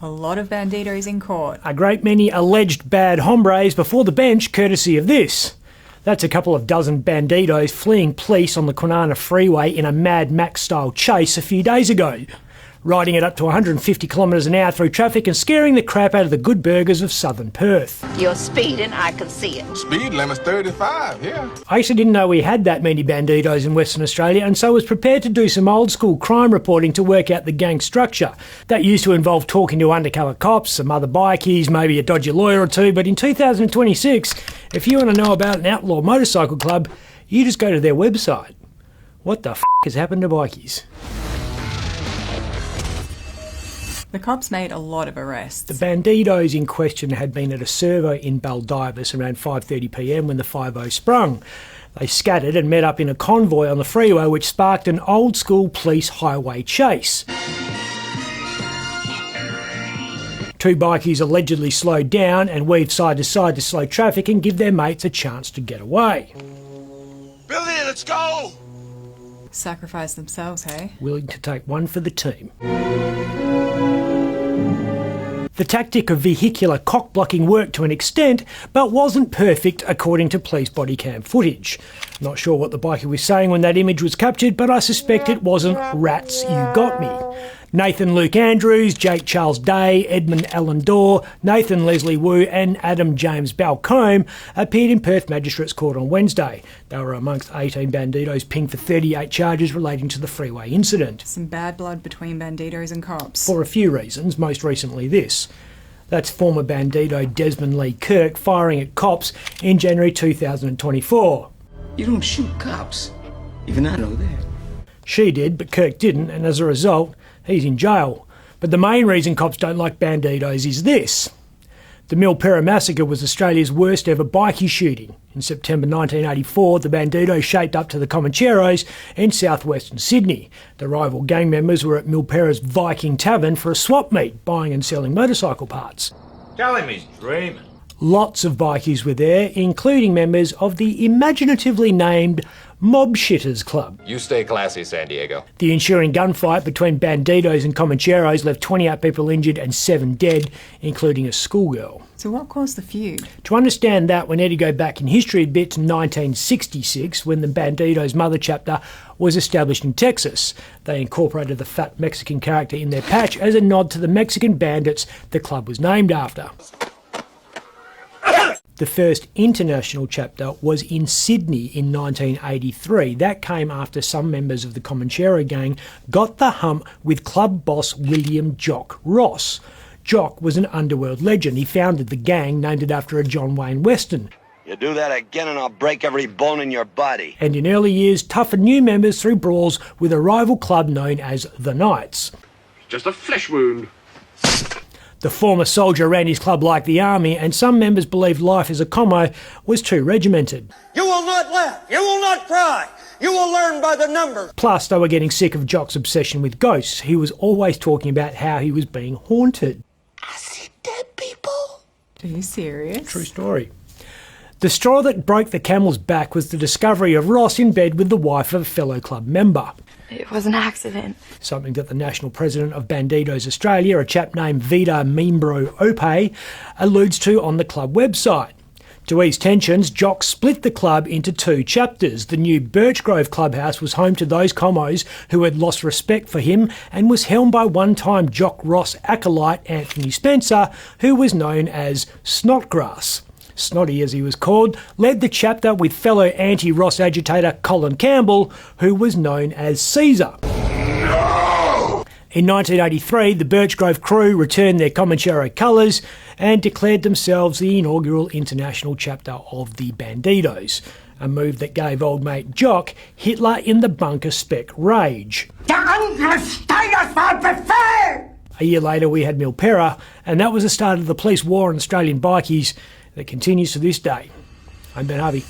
A lot of bandidos in court. A great many alleged bad hombres before the bench, courtesy of this. That's a couple of dozen bandidos fleeing police on the Kwinana freeway in a Mad Max-style chase a few days ago, riding it up to 150 kilometres an hour through traffic and scaring the crap out of the good burgers of southern Perth. You're speeding, I can see it. Speed limit's 35, yeah. I actually didn't know we had that many bandidos in Western Australia, and so was prepared to do some old school crime reporting to work out the gang structure. That used to involve talking to undercover cops, some other bikies, maybe a dodgy lawyer or two, but in 2026, if you want to know about an outlaw motorcycle club, you just go to their website. What the f*** has happened to bikies? The cops made a lot of arrests. The bandidos in question had been at a servo in Bandidos around 5:30 p.m. when the 50 sprung. They scattered and met up in a convoy on the freeway, which sparked an old-school police highway chase. Two bikies allegedly slowed down and weaved side to side to slow traffic and give their mates a chance to get away. Billy, let's go! Sacrificed themselves, hey? Willing to take one for the team. The tactic of vehicular cock-blocking worked to an extent, but wasn't perfect according to police body cam footage. Not sure what the bikie was saying when that image was captured, but I suspect it wasn't "Rats, you got me." Nathan Luke Andrews, Jake Charles Day, Edmund Allen Dorr, Nathan Leslie Wu and Adam James Balcombe appeared in Perth Magistrates Court on Wednesday. They were amongst 18 bandidos pinged for 38 charges relating to the freeway incident. Some bad blood between bandidos and cops. For a few reasons, most recently this. That's former bandido Desmond Lee Kirk firing at cops in January 2024. You don't shoot cops. Even I know that. She did, but Kirk didn't, and as a result, he's in jail. But the main reason cops don't like bandidos is this. The Milperra massacre was Australia's worst ever bikie shooting. In September 1984, the bandidos shaped up to the Comancheros in southwestern Sydney. The rival gang members were at Milperra's Viking Tavern for a swap meet, buying and selling motorcycle parts. Tell him he's dreaming. Lots of bikies were there, including members of the imaginatively named Mob Shitters Club. You stay classy, San Diego. The ensuing gunfight between bandidos and Comancheros left 28 people injured and 7 dead, including a schoolgirl. So what caused the feud? To understand that, we need to go back in history a bit to 1966, when the Bandidos mother chapter was established in Texas. They incorporated the fat Mexican character in their patch as a nod to the Mexican bandits the club was named after. The first international chapter was in Sydney in 1983. That came after some members of the Comanchero gang got the hump with club boss William Jock Ross. Jock was an underworld legend. He founded the gang, named it after a John Wayne Western. You do that again and I'll break every bone in your body. And in early years, toughened new members through brawls with a rival club known as the Knights. Just a flesh wound. The former soldier ran his club like the army, and some members believed life as a commo was too regimented. You will not laugh. You will not cry. You will learn by the numbers. Plus, they were getting sick of Jock's obsession with ghosts. He was always talking about how he was being haunted. I see dead people. Are you serious? True story. The straw that broke the camel's back was the discovery of Ross in bed with the wife of a fellow club member. It was an accident. Something that the national president of Bandidos Australia, a chap named Vida Membro Ope, alludes to on the club website. To ease tensions, Jock split the club into 2 chapters. The new Birchgrove clubhouse was home to those commos who had lost respect for him and was helmed by one-time Jock Ross acolyte Anthony Spencer, who was known as Snotgrass. Snotty, as he was called, led the chapter with fellow anti-Ross agitator Colin Campbell, who was known as Caesar. No! In 1983, the Birchgrove crew returned their Comanchero colours and declared themselves the inaugural international chapter of the Bandidos, a move that gave old mate Jock Hitler in the bunker spec rage. A year later, we had Milperra, and that was the start of the police war on Australian bikies that continues to this day. I'm Ben Harvey.